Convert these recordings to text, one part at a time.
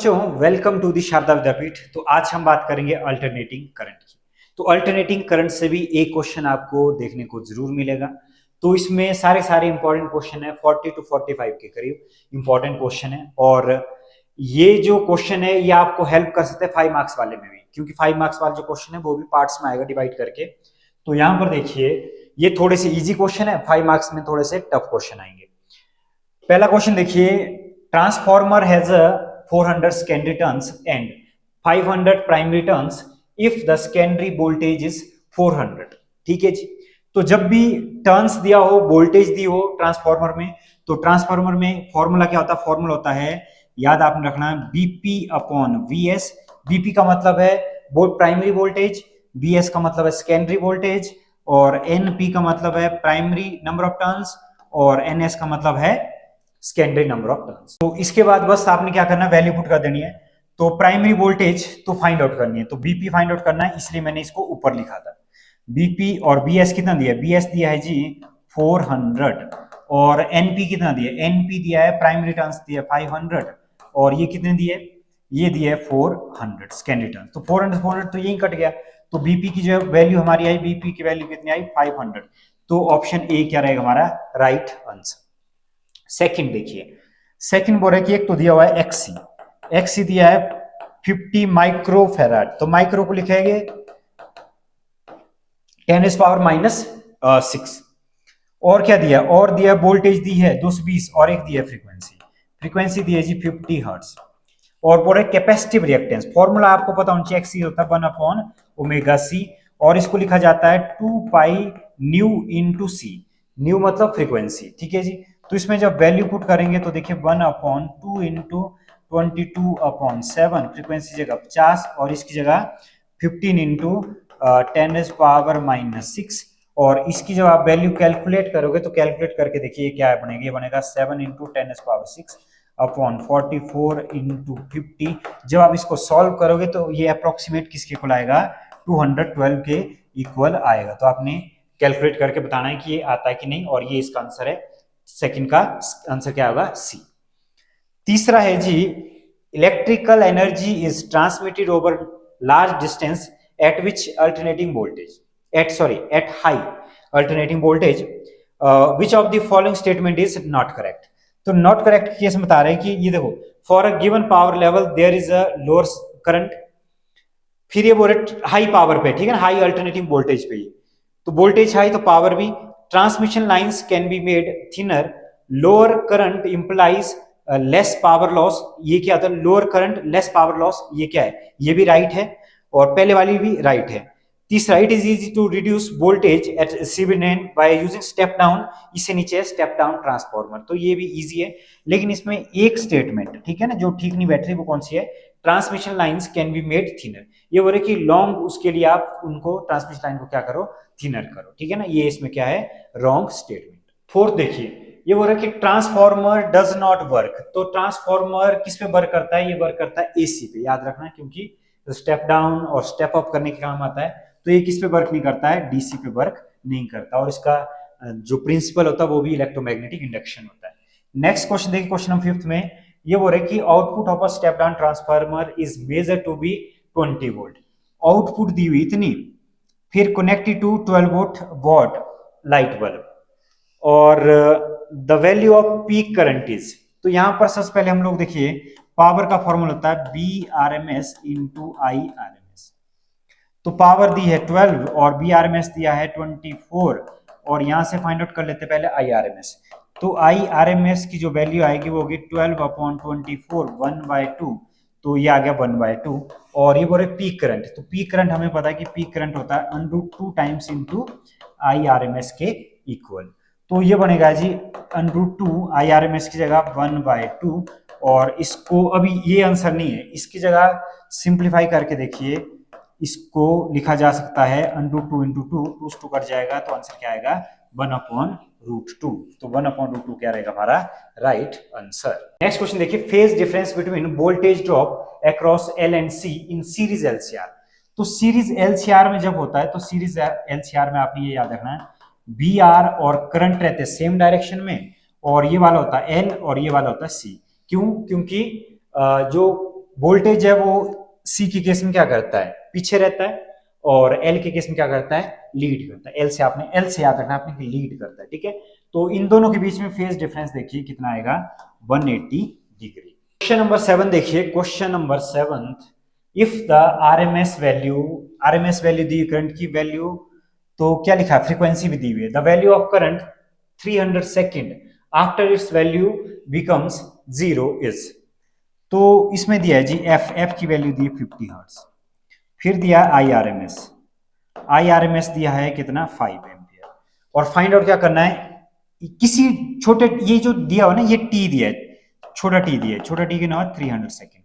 बच्चों, welcome to the Sharda विद्यापीठ। तो आज हम बात करेंगे अल्टरनेटिंग करंट की। तो अल्टरनेटिंग करंट से भी एक क्वेश्चन आपको देखने को जरूर मिलेगा। तो इसमें सारे इंपॉर्टेंट क्वेश्चन है, 40 टू 45 के करीब इंपॉर्टेंट क्वेश्चन है। और ये जो क्वेश्चन है ये आपको हेल्प कर सकते हैं 5 मार्क्स वाले में भी, क्योंकि 5 मार्क्स वाला जो क्वेश्चन है वो भी पार्ट्स में आएगा डिवाइड करके। तो यहाँ पर देखिए, ये थोड़े से इजी क्वेश्चन है, 5 मार्क्स में थोड़े से टफ क्वेश्चन आएंगे। पहला क्वेश्चन देखिए, transformer has a 400 secondary turns and 500 primary turns if the secondary voltage is 400। ठीक है जी। तो जब भी टर्न्स दिया हो, वोल्टेज दी हो ट्रांसफॉर्मर में, तो ट्रांसफॉर्मर में फॉर्मूला क्या होता है? फॉर्मूला होता है, याद आपने रखना है, बीपी अपॉन वीएस। बीपी का मतलब है वो प्राइमरी वोल्टेज, वीएस का मतलब है सेकेंडरी वोल्टेज, और एनपी का मतलब है प्राइमरी नंबर ऑफ टर्न्स, और एनएस का मतलब है सेकेंडरी नंबर ऑफ टर्न्स। तो इसके बाद बस आपने क्या करना है, वैल्यू पुट कर देनी है। तो प्राइमरी वोल्टेज तो फाइंड आउट करनी है, तो बीपी फाइंड आउट करना है, इसलिए मैंने इसको ऊपर लिखा था। बीपी और बीएस कितना दिया है? बीएस दिया है जी 400, और एनपी कितना दिया है? एनपी दिया है, प्राइमरी टर्न्स दिया 500, और ये कितने दिए? ये दिए है 400 सेकेंडरी टर्न्स। तो 400 तो यही कट गया। तो बीपी की जो वैल्यू हमारी आई, बीपी की वैल्यू कितनी आई? 500। तो ऑप्शन ए क्या रहेगा हमारा राइट आंसर। सेकंड देखिए, सेकंड बोल रहा है कि एक तो दिया हुआ है एक्सी, एक्सी दिया है 50 माइक्रो फेराड। तो माइक्रो को लिखेंगे 10⁻⁻⁶। और क्या दिया? और दिया वोल्टेज दी है 220, और एक दिया फ्रीक्वेंसी, फ्रीक्वेंसी दी है जी 50 हर्ट्ज। और बोल रहे कैपेसिटिव रिएक्टेंस, फॉर्मूला आपको पता होना चाहिए, एक्सी होता है 1/ω/c, और इसको लिखा जाता है 2 पाई न्यू इंटू सी। न्यू मतलब फ्रीक्वेंसी, ठीक है जी। तो इसमें जब वैल्यू पुट करेंगे तो देखिए 1/2 इंटू 22/7, फ्रीक्वेंसी जगह 50, और इसकी जगह 15 इंटू 10⁻⁻⁶। और इसकी जब आप वैल्यू कैलकुलेट करोगे तो कैलकुलेट करके देखिए क्या बनेगा, ये बनेगा 7 इंटू 10⁻⁶ अपॉन 44 इंटू 50। जब आप इसको सॉल्व करोगे तो ये अप्रोक्सीमेट किसके इक्वल आएगा? 212 के इक्वल आएगा। तो आपने कैलकुलेट करके बताना है कि ये आता है कि नहीं, और ये इसका आंसर है। सेकंड का आंसर क्या होगा? सी। तीसरा है जी, electrical energy is transmitted over large distance at which alternating voltage at high alternating voltage which of the following statement is not correct. तो नॉट करेक्ट केस में बता रहे हैं कि ये देखो, for a given power level there is a lower current, फिर ये बोल रहे हाई पावर पे, ठीक है ना, हाई अल्टरनेटिंग वोल्टेज पे। तो वोल्टेज हाई तो पावर भी। Transmission lines can be made thinner, lower current implies less power loss. ये क्या था? Lower current less power loss, ये क्या है? ये भी राइट है, और पहले वाली भी राइट है। तीसरा, it is easy to reduce voltage at receiving by using step down, इससे नीचे स्टेप डाउन ट्रांसफॉर्मर। तो ये भी इजी है, लेकिन इसमें एक स्टेटमेंट, ठीक है ना, जो ठीक नहीं बैठ रही, वो कौन सी है? Transmission lines can be made thinner. ये बोल रहे कि लॉन्ग, उसके लिए आप उनको ट्रांसमिशन लाइन को क्या करो? थिनर करो, ठीक है ना। ये इसमें क्या है? Wrong statement. फोर्थ देखिए, ये बोल रहा है कि ट्रांसफॉर्मर डज नॉट वर्क। तो ट्रांसफॉर्मर किस पे वर्क करता है? ये वर्क करता है एसी पे, याद रखना, क्योंकि स्टेप डाउन और स्टेप अप करने के काम आता है। तो ये किस पे वर्क नहीं करता है? डीसी पे वर्क नहीं करता, और इसका जो प्रिंसिपल होता है वो भी इलेक्ट्रोमैग्नेटिक इंडक्शन होता है। नेक्स्ट क्वेश्चन देखिए, क्वेश्चन नंबर 5 में ये बोल रहे कि output of a step down transformer is measured to be 20 volt. Output दी हुई इतनी, फिर connected to 12 watt light bulb, और the value of peak current is. तो यहां पर सबसे पहले हम लोग देखिए, पावर का फॉर्मूला होता है B R M S into I R M S. तो पावर दी है 12 और बी आर एम एस दिया है 24, और यहां से फाइंड आउट कर लेते पहले आई आर एम एस। तो आई आर एम एस की जो वैल्यू आएगी वो होगी 12/24, 1/2। तो ये आ गया 1/2। और ये बोल रहे पीक करंट, तो पीक करंट हमें पता है कि पीक करंट होता है √2 times into I R M S के इक्वल। तो ये बनेगा जी √2, आई आर एम एस की जगह 1/2। और इसको अभी ये आंसर नहीं है, इसकी जगह सिंप्लीफाई करके देखिए, इसको लिखा जा सकता है √2 इंटू 2, 2 कट जाएगा, तो आंसर क्या आएगा? 1/√2। तो 1/√2 क्या रहेगा हमारा राइट आंसर। नेक्स्ट क्वेश्चन देखिए, phase difference between voltage drop across L and C in series LCR. तो सीरीज एलसीआर में जब होता है, तो सीरीज एलसीआर में आपने ये याद रखना है, बी आर और करंट रहते हैं सेम डायरेक्शन में, और ये वाला होता है एल और ये वाला होता है सी। क्यों? क्योंकि जो वोल्टेज है वो सी के केस में क्या करता है, पीछे रहता है, और एल के केस में क्या करता है, लीड करता है। एल से याद रखना आपने कि लीड करता है, ठीक है। तो इन दोनों के बीच में फेज डिफरेंस देखिए कितना आएगा, 180 डिग्री। क्वेश्चन नंबर 7 देखिए, question number 7, if the RMS value the current की वैल्यू, तो क्या लिखा है, फ्रीक्वेंसी भी दी हुई है, the value of current 300 second after it's value becomes 0 is. तो इसमें दिया है जी एफ की वैल्यू दी 50 हर्ट्ज, फिर दिया आई आर एम एस दिया है कितना, 5 एम्पियर, और फाइंड आउट क्या करना है, किसी छोटे, ये जो दिया हुआ ना, ये टी दिया है, छोटा टी दिया है, छोटा टी के नाम 300 सेकेंड।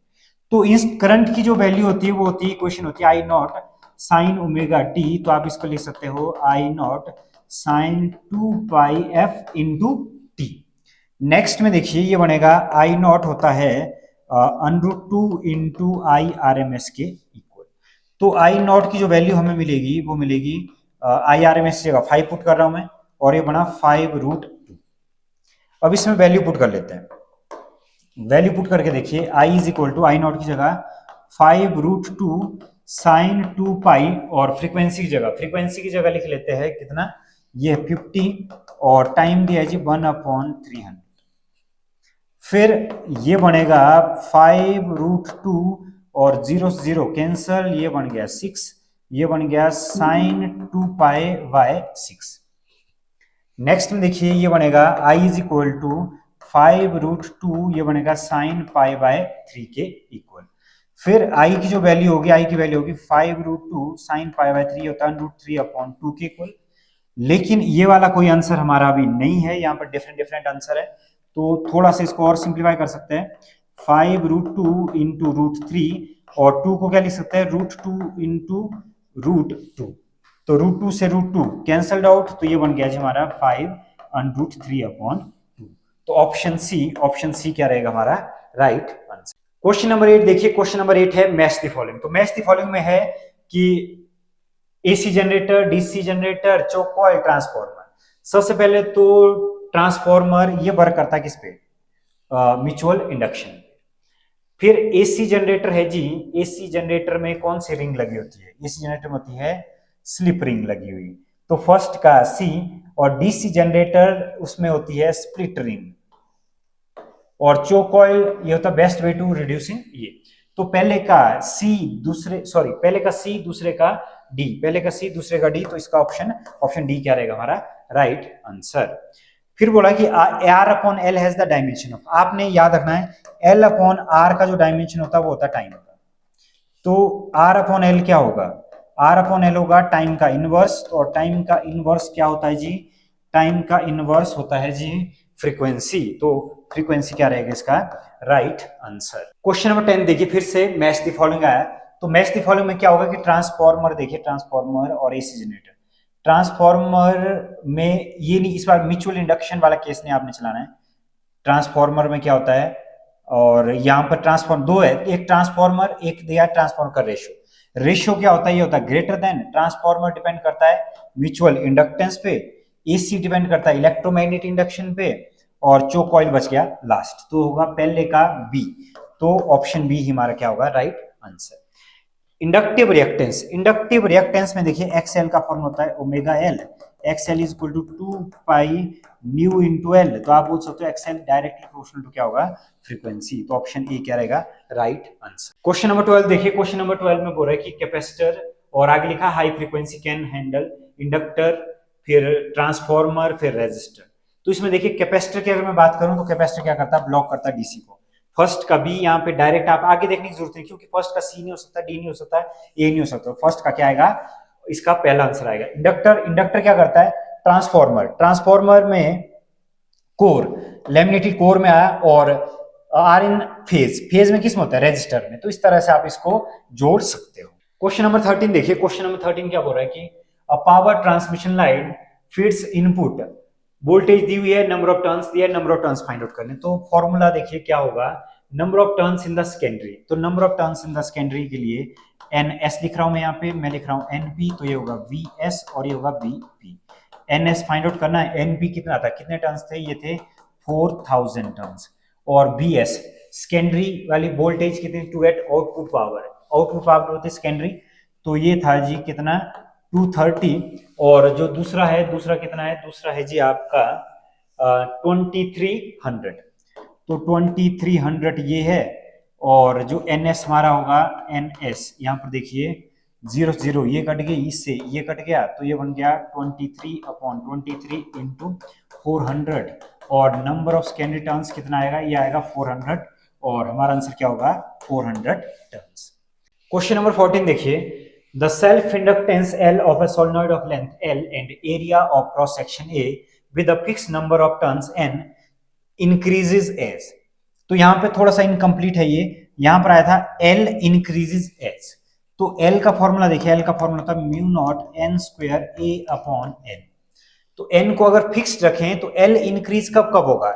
तो इस करंट की जो वैल्यू होती है वो होती है, इक्वेशन होती है I naught sine omega t, तो आप इसको लिख सकते हो I naught sine 2 pi f into t. Next में देखिए ये बनेगा आई नॉट होता है √2 into I R M S के इक्वल। तो आई नॉट की जो वैल्यू हमें मिलेगी वो मिलेगी, आई आर एम एस जगह 5 पुट कर रहा हूं मैं, और ये बना 5√2। अब इसमें वैल्यू पुट कर लेते हैं, वैल्यू पुट करके देखिए I is equal to I not की जगह 5√2 साइन 2 पाई, और फ्रीक्वेंसी की जगह लिख लेते हैं कितना, ये 50, और टाइम दिया है जी 1/300। फिर ये बनेगा 5√2 और 0 से 0 कैंसल, ये बन गया 6, ये बन गया साइन 2 पाई बाय 6। नेक्स्ट में देखिए ये बनेगा i इज इक्वल टू 5√2, ये बनेगा साइन पाई बाय 3 के इक्वल। फिर i की जो वैल्यू होगी, i की वैल्यू होगी 5√2 साइन पाई बाय 3 होता है √3/2 के इक्वल। लेकिन ये वाला कोई आंसर हमारा अभी नहीं है, यहाँ पर डिफरेंट आंसर है, तो थोड़ा सा इसको और सिंप्लीफाई कर सकते हैं, 5√2 इंटू √3, और 2 को क्या लिख सकते हैं, √2 इंटू √2, तो √2 से √2 कैंसल्ड आउट, तो ये बन गया जी हमारा 5√3/2। तो ऑप्शन सी क्या रहेगा हमारा राइट आंसर। क्वेश्चन नंबर 8 देखिए, क्वेश्चन नंबर 8 है मैच द फॉलोइंग। तो मैच द फॉलोइंग में है कि AC generator, DC generator, choke coil, transformer. सबसे पहले तो ट्रांसफॉर्मर ये वर्क करता है किस पे, म्यूचुअल इंडक्शन। फिर एसी जनरेटर है जी, एसी जनरेटर में कौन सी रिंग लगी होती है, एसी जनरेटर में होती है स्लिप रिंग लगी हुई, तो फर्स्ट का सी। और डीसी जनरेटर उसमें होती है स्प्लिट रिंग, और चोक कॉइल ये होता है बेस्ट वे टू रिड्यूसिंग ये। तो पहले का सी दूसरे का डी, पहले का सी दूसरे का डी, तो इसका ऑप्शन डी क्या रहेगा हमारा राइट आंसर। फिर बोला कि R/L has the dimension of, आपने याद रखना है L/R का जो डायमेंशन होता है वो होता है टाइम का। तो R/L क्या होगा, R/L होगा टाइम का इनवर्स, और टाइम का इनवर्स क्या होता है जी, टाइम का इनवर्स होता है जी फ्रीक्वेंसी। तो फ्रीक्वेंसी क्या रहेगा इसका राइट आंसर। क्वेश्चन नंबर 10 देखिए, फिर से मैच द फॉलोइंग आया। तो मैच द फॉलोइंग में क्या होगा कि ट्रांसफॉर्मर देखिए, ट्रांसफॉर्मर और एसी जनरेटर। ट्रांसफॉर्मर में ये नहीं, इस बार म्यूचुअल इंडक्शन वाला केस नहीं आपने चलाना है। ट्रांसफॉर्मर में क्या होता है, और यहाँ पर ट्रांसफॉर्मर दो है, एक ट्रांसफॉर्मर एक दिया ट्रांसफॉर्मर का रेशियो क्या होता है, ये होता है ग्रेटर देन। ट्रांसफॉर्मर डिपेंड करता है म्यूचुअल इंडक्टेंस पे, एसी डिपेंड करता है इलेक्ट्रोमैग्नेटिक इंडक्शन पे, और चोक कॉइल बच गया लास्ट, तो होगा पहले का बी। तो ऑप्शन बी हमारा क्या होगा राइट आंसर। इंडक्टिव रिएक्टेंस में देखिए एक्सएल का फॉर्म होता है omega L, XL is equal to 2 pi nu into L. तो आप बोल सकते हो एक्सएल डायरेक्टली प्रोपोर्शनल टू क्या होगा फ्रीक्वेंसी। तो ऑप्शन ए क्या रहेगा राइट आंसर। क्वेश्चन नंबर 12 देखिए, क्वेश्चन नंबर 12 में बोल रहा है कि कैपेसिटर, और आगे लिखा high frequency can handle inductor, फिर ट्रांसफॉर्मर, फिर रेजिस्टर। तो इसमें देखिए कैपेसिटर की अगर मैं बात करूं तो कैपेसिटर क्या करता है, ब्लॉक करता है डीसी को। फर्स्ट का बी यहाँ पे डायरेक्ट आप आगे देखने की जरूरत नहीं, क्योंकि फर्स्ट का सी नहीं हो सकता, डी नहीं हो सकता, ए नहीं हो सकता। फर्स्ट का क्या आएगा, इसका पहला आंसर आएगा इंडक्टर क्या करता है, ट्रांसफॉर्मर में कोर, लैमिनेटेड कोर में आया, और आर इन फेज में किस में होता है, रेजिस्टर में। तो इस तरह से आप इसको जोड़ सकते हो। क्वेश्चन नंबर 13 देखिए, क्वेश्चन नंबर 13 क्या बोल रहा है कि a power transmission line feeds input, voltage दी हुई है, नंबर ऑफ टर्न्स दिया है, number of turns find out करने। तो फॉर्मूला देखिए क्या होगा, number of turns in the secondary. तो number of turns in the secondary के लिए NS लिख रहा हूं मैं, यहाँ पे मैं लिख रहा हूं NP, तो ये होगा VS और ये होगा BP। NS फाइंड आउट करना है, NP कितना था, कितने टर्न्स थे, ये थे 4000 टर्न्स, और BS सेकेंडरी वाली वोल्टेज कितनी 2 एट आउटपुट पावर है, आउटपुट पावर होती है सेकेंडरी, तो ये था जी कितना 230। और जो दूसरा है, दूसरा कितना है, दूसरा है जी आपका 2300, तो 2300 ये है। और जो एन एस हमारा होगा, एन एस यहाँ पर देखिए 0 ये कट गई, इससे ये कट गया, तो ये बन गया 23/23 इंटू 400। और नंबर ऑफ सेकेंडरी टर्न्स कितना आएगा, ये आएगा 400, और हमारा आंसर क्या होगा 400 टर्न्स। क्वेश्चन नंबर 14 देखिए, the self inductance L of a solenoid of length L and area of cross section A with a fixed number of turns N increases as। तो यहां पे थोड़ा सा इनकम्प्लीट है ये, यहां पर आया था L increases as, तो L का फॉर्मूला देखिए, L का फॉर्मूला था mu naught n square A upon n। तो n को अगर फिक्स्ड रखें तो L इंक्रीज कब कब होगा,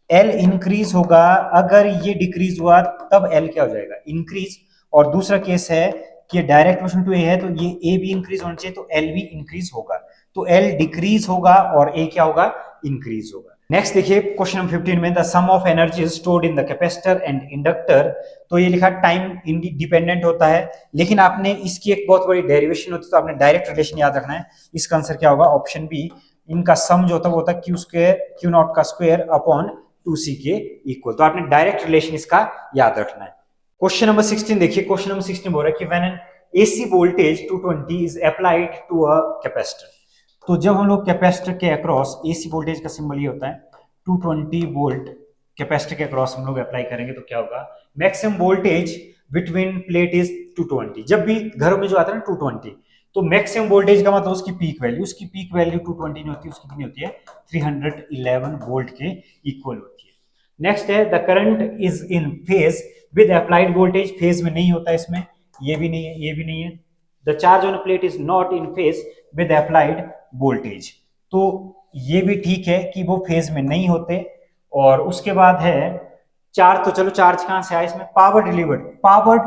L इंक्रीज होगा अगर ये डिक्रीज हुआ तब L क्या हो जाएगा, इंक्रीज। और दूसरा केस है कि डायरेक्ट प्रोपोर्शनल टू A है, तो ये A भी इंक्रीज होना चाहिए, तो L भी इंक्रीज होगा, तो L डिक्रीज होगा और A क्या होगा, इंक्रीज होगा। नेक्स्ट देखिए क्वेश्चन नंबर 15 में, the sum of energy stored in the capacitor and inductor, तो ये लिखा टाइम डिपेंडेंट होता है, लेकिन आपने इसकी एक बहुत बड़ी डेरिवेशन होती है, तो आपने डायरेक्ट रिलेशन याद रखना है। इसका आंसर क्या होगा, ऑप्शन बी, इनका सम जो होता है वो होता है क्यू स्क्वायर, क्यू नॉट का स्क्वायर अपॉन 2c के इक्वल, तो आपने डायरेक्ट रिलेशन इसका याद रखना है। क्वेश्चन नंबर 16 देखिए, क्वेश्चन नंबर 16 बोल रहा है कि when an AC voltage 220 is applied to a capacitor, तो जब हम लोग कैपेसिटर के अक्रॉस, AC वोल्टेज का सिंबल ये होता है 220 वोल्ट कैपेसिटर के अक्रॉस हम लोग अप्लाई करेंगे, तो क्या होगा, maximum voltage between plate is 220। जब भी घरों में जो आता है ना 220, तो मैक्सिमम वोल्टेज का मतलब उसकी पीक वैल्यू, उसकी पीक वैल्यू 220 नहीं होती, उसकी कितनी होती है 311 वोल्ट के इक्वल होती है। नेक्स्ट है the current is in phase with applied voltage, phase में नहीं होता इसमें, ये भी नहीं है, ये भी नहीं है। The charge on plate is not in phase with applied voltage, तो ये भी ठीक है कि वो फेज में नहीं होते। और उसके बाद है चार्ज, तो चलो चार्ज कहां से आया इसमें, पावर डिलीवर्ड, पावर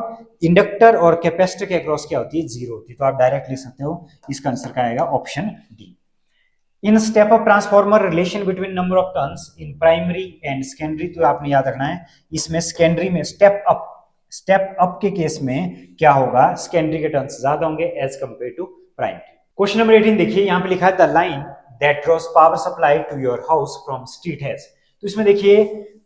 इंडक्टर और कैपेसिटर के अक्रॉस क्या होती है, जीरो होती है, तो आप डायरेक्ट लिख सकते हो, इसका आंसर क्या आएगा, option D. In step up transformer relation between number of turns in primary and secondary, तो आपने याद रखना है, इसमें सेकेंडरी में स्टेप अप के केस में क्या होगा, सेकेंडरी के टर्न्स ज्यादा होंगे as compared to primary. Question number 18 देखिए, यहां पे लिखा है the line that draws power supply to your house from street has, तो इसमें देखिए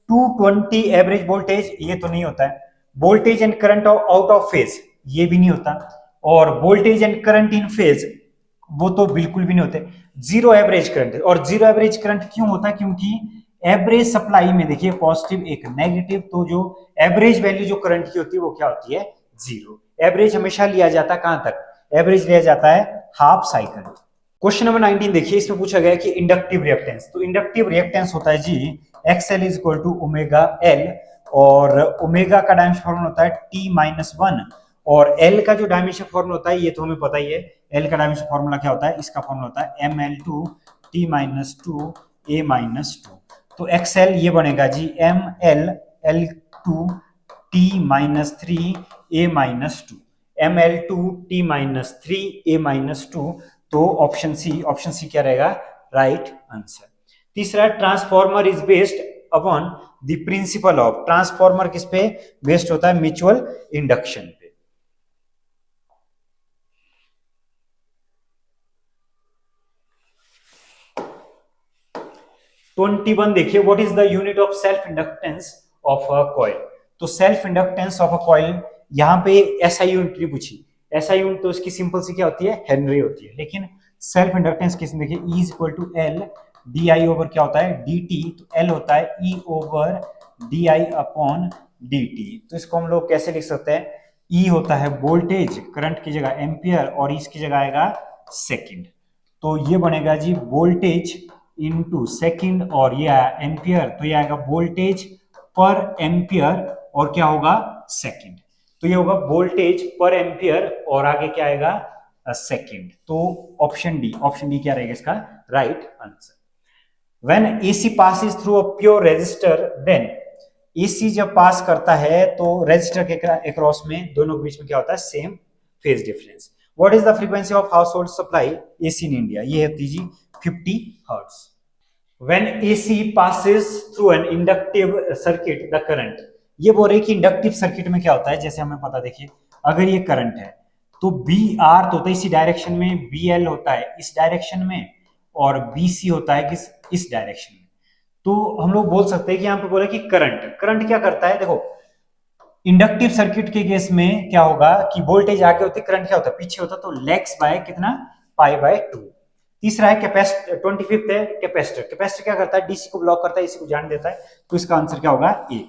220 एवरेज वोल्टेज, ये तो नहीं होता है, voltage and current out of phase, ये भी नहीं होता, और voltage and current in phase, वो तो बिल्कुल भी नहीं होते। जीरो एवरेज करंट, और जीरो एवरेज करंट क्यों होता है, क्योंकि एवरेज सप्लाई में देखिए पॉजिटिव एक नेगेटिव, तो जो एवरेज वैल्यू जो करंट की होती है वो क्या होती है, जीरो। एवरेज हमेशा लिया जाता है कहां तक, एवरेज लिया जाता है हाफ साइकिल। क्वेश्चन नंबर 19 देखिए, इसमें पूछा गया कि इंडक्टिव रिएक्टेंस, तो इंडक्टिव रिएक्टेंस होता है जी XL is equal to omega L, और ओमेगा का डायमेंशन फॉर्मूला होता है T-1, और L का जो डायमेंशन फॉर्मूला होता है ये तो हमें पता ही है, L का डायमेंशन फॉर्मूला क्या होता है, इसका फॉर्मूला होता है ML2 T-2 A-2, तो XL ये बनेगा जी ML L2 T-3 A-2, ML2 T-3 A-2, तो ऑप्शन सी क्या रहेगा, राइट आंसर। तीसरा, transformer is based upon the principle of, transformer किस पे बेस्ड होता है, म्यूचुअल इंडक्शन पे। ट्वेंटी वन देखिए, what is the unit of self inductance of a coil, तो self inductance of a coil, यहां पे एसआई यूनिट नहीं पूछी, एसआई यूनिट तो इसकी सिंपल सी क्या होती है, हेनरी होती है, लेकिन सेल्फ इंडक्टेंस किसमें देखिए, E is equal to L D I over क्या होता है डी टी, तो एल होता है E over D I upon D T, तो इसको हम लोग कैसे लिख सकते हैं, E होता है वोल्टेज, करंट की जगह एम्पियर, और इसकी जगह आएगा सेकंड, तो ये बनेगा जी वोल्टेज इनटू सेकंड, और ये आया एम्पियर, तो ये आएगा वोल्टेज पर एम्पियर, और क्या होगा सेकंड, तो ये होगा वोल्टेज पर एम्पियर, और आगे क्या आएगा सेकंड, तो ऑप्शन डी क्या रहेगा इसका right answer. When AC passes through a pure resistor, then AC जब पास करता है तो रेजिस्टर के अक्रॉस में दोनों के बीच में क्या होता है, same phase difference. What is the frequency of house hold supply AC in India, ये होती जी 50 hertz. When AC passes through an inductive circuit, the current, ये बोल रहे कि इंडक्टिव सर्किट में क्या होता है, जैसे हमें पता, देखिए अगर ये करंट है तो बी आर तो होता है इसी डायरेक्शन में, बी एल होता है इस डायरेक्शन में, और बी सी होता है किस, इस डायरेक्शन में। तो हम लोग बोल सकते हैं कि यहाँ पे बोले कि करंट करंट क्या करता है, देखो इंडक्टिव सर्किट के केस में क्या होगा कि वोल्टेज आगे होती है, करंट क्या होता है पीछे होता है, तो लेक्स बाय कितना, पाई बाय 2। तीसरा है कैपेसिटर, 25th है कैपेसिटर। कैपेसिटर क्या करता है, डीसी को ब्लॉक करता है, इसी को जान देता है, तो इसका आंसर क्या होगा ए।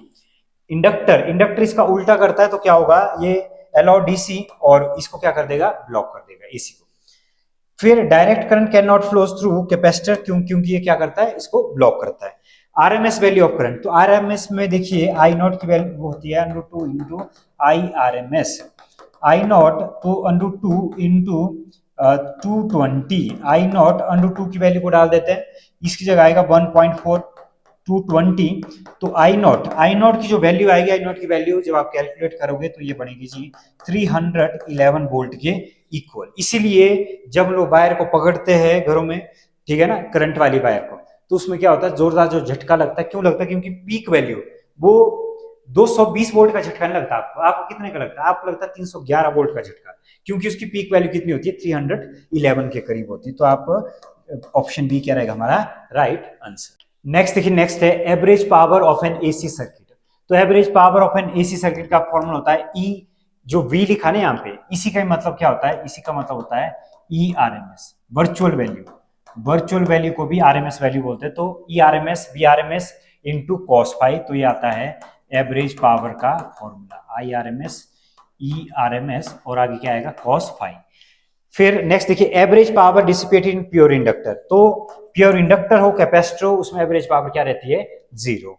इंडक्टर, इंडक्टर इसका उल्टा करता है, तो क्या होगा, ये अलाउ डीसी और इसको क्या कर देगा, ब्लॉक कर देगा एसी को। फिर direct current cannot flow through capacitor, क्योंकि ये क्या करता है, इसको ब्लॉक करता है। आरएमएस वैल्यू ऑफ करंट, तो आरएमएस में देखिए आई नॉट की वैल्यू होती है √2 into I R M S. I nought तो √2 इंटू 220, आई नॉट √2 की वैल्यू को डाल देते हैं, इसकी जगह आएगा 1.4 220। तो आई नॉट की जो वैल्यू आएगी, आई नॉट की वैल्यू जब आप कैलकुलेट करोगे तो ये बनेगी जी 311 वोल्ट के इक्वल। इसीलिए जब हम लोग वायर को पकड़ते हैं घरों में, ठीक है ना, करंट वाली वायर को, तो उसमें क्या होता है, जोरदार जो झटका लगता है, क्यों लगता है, क्योंकि पीक वैल्यू वो 220 वोल्ट का झटका नहीं लगता आपको, आपको कितने का लगता है, आपको लगता है 311 वोल्ट का झटका, क्योंकि उसकी पीक वैल्यू कितनी होती है, 311 के करीब होती है। तो आप ऑप्शन बी क्या रहेगा हमारा राइट आंसर। नेक्स्ट देखिए, नेक्स्ट है average power of an AC circuit. तो average power of an AC circuit का फॉर्मूला होता है ई, जो वी लिखा ना यहाँ पे, इसी का मतलब क्या होता है, इसी का मतलब होता है E R M S, virtual value. Virtual value को भी आरएमएस वैल्यू बोलते हैं। तो E R M S B R M S into cos phi, तो ये आता है एवरेज पावर का formula, I R M S E R M S और आगे क्या आएगा कॉस फाई। फिर नेक्स्ट देखिए, average power dissipated in pure inductor. तो प्योर इंडक्टर हो कैपेसिटर हो, उसमें एवरेज पावर क्या रहती है, 0।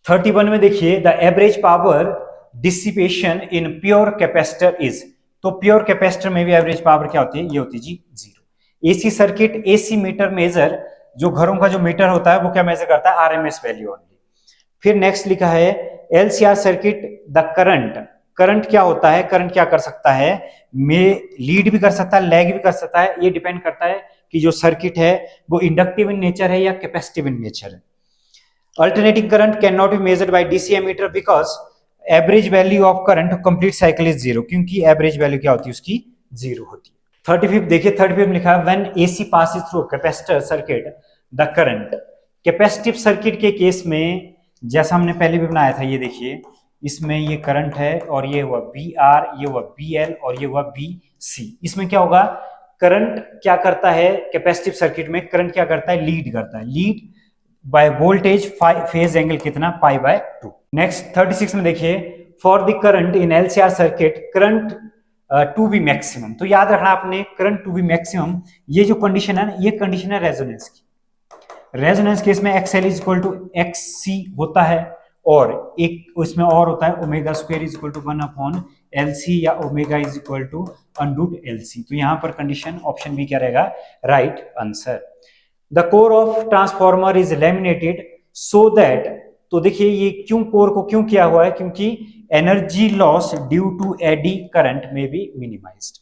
थर्टी वन में देखिए, the average power dissipation in pure capacitor is. तो प्योर कैपेसिटर में भी एवरेज पावर क्या होती है, ये होती है जी 0। AC circuit, AC metre major, जो घरों का जो मीटर होता है वो क्या मेजर करता है, आरएमएस वैल्यू ओनली। फिर नेक्स्ट लिखा है LCR circuit, the current. Current क्या होता है, करंट क्या कर सकता है, में लीड भी कर सकता है, लैग भी कर सकता है, ये डिपेंड करता है कि जो सर्किट है वो इंडक्टिव इन नेचर है या कैपेसिटिव इन नेचर है। Alternating current cannot be measured by DC ammeter because average value of current complete cycle is 0, क्योंकि एवरेज वैल्यू क्या होती है उसकी 0 होती है। 35 देखिए, 35 लिखा है when AC passes through capacitor circuit the current। Capacitive circuit के केस में जैसा हमने पहले भी बनाया था, ये देखिए इसमें ये करंट है और ये हुआ BR, ये हुआ BL और ये हुआ BC। इसमें क्या होगा, करंट क्या करता है, कैपेसिटिव सर्किट में करंट क्या करता है, लीड करता है, lead by voltage phase angle कितना, पाई बाय 2। नेक्स्ट 36 में देखिए, for the current in LCR circuit current to be maximum. तो याद रखना आपने, करंट टू बी मैक्सिमम, ये जो कंडीशन है ना, ये कंडीशन है रेजोनेंस की। रेजोनेंस केस में XL is equal to XC होता है, और एक उसमें और होता है omega square is equal to 1/LC या omega is equal to √LC। तो यहां पर कंडीशन ऑप्शन बी क्या रहेगा right answer. The core of transformer is laminated so that. तो देखिए ये क्यों कोर को क्यों किया हुआ है, क्योंकि energy loss due to eddy current may be minimised.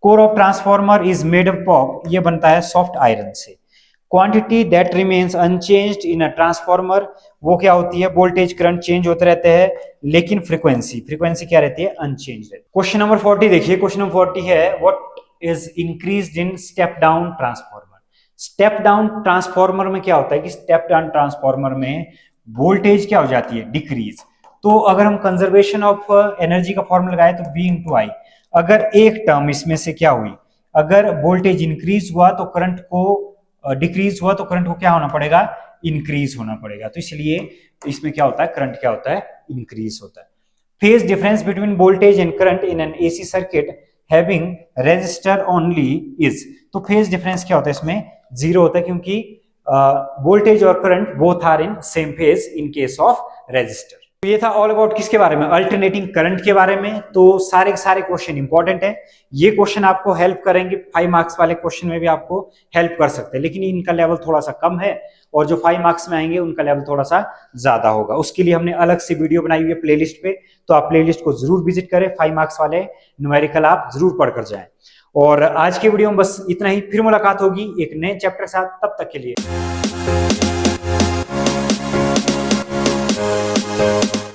Core of transformer is made up of, ये बनता है सॉफ्ट आयरन से। Quantity that remains unchanged in a transformer, वो क्या होती है, वोल्टेज करंट चेंज होते रहते हैं लेकिन फ्रीक्वेंसी क्या रहती है, अनचेंज। क्वेश्चन नंबर 40 देखिए, क्वेश्चन नंबर 40 है what is increased in step down transformer. Step down transformer में क्या होता है कि स्टेप डाउन ट्रांसफॉर्मर में वोल्टेज क्या हो जाती है, डिक्रीज। तो अगर हम कंजर्वेशन ऑफ एनर्जी का फॉर्मूला लगाए तो V इंटू आई, अगर एक टर्म इसमें से क्या हुई, अगर वोल्टेज इंक्रीज हुआ तो करंट को डिक्रीज हुआ तो करंट को क्या होना पड़ेगा, इंक्रीज होना पड़ेगा। तो इसलिए इसमें क्या होता है, करंट क्या होता है, इंक्रीज होता है। Phase difference between voltage and current in an AC circuit having resistor only is. तो फेज डिफरेंस क्या होता है, इसमें 0 होता है, क्योंकि वोल्टेज और current both are in same phase in case of resistor. तो ये था ऑल अबाउट किसके बारे में, अल्टरनेटिंग करंट के बारे में। तो सारे के सारे क्वेश्चन इंपॉर्टेंट है, ये क्वेश्चन आपको हेल्प करेंगे, 5 मार्क्स वाले क्वेश्चन में भी आपको हेल्प कर सकते हैं, लेकिन इनका लेवल थोड़ा सा कम है और जो 5 मार्क्स में आएंगे उनका लेवल थोड़ा सा ज्यादा होगा। उसके लिए हमने अलग से वीडियो बनाई हुई है प्लेलिस्ट पे, तो आप प्लेलिस्ट को जरूर विजिट करें, 5 मार्क्स वाले न्यूमेरिकल आप जरूर पढ़कर जाएं। और आज की वीडियो में बस इतना ही, फिर मुलाकात होगी एक नए चैप्टर के साथ, तब तक के लिए।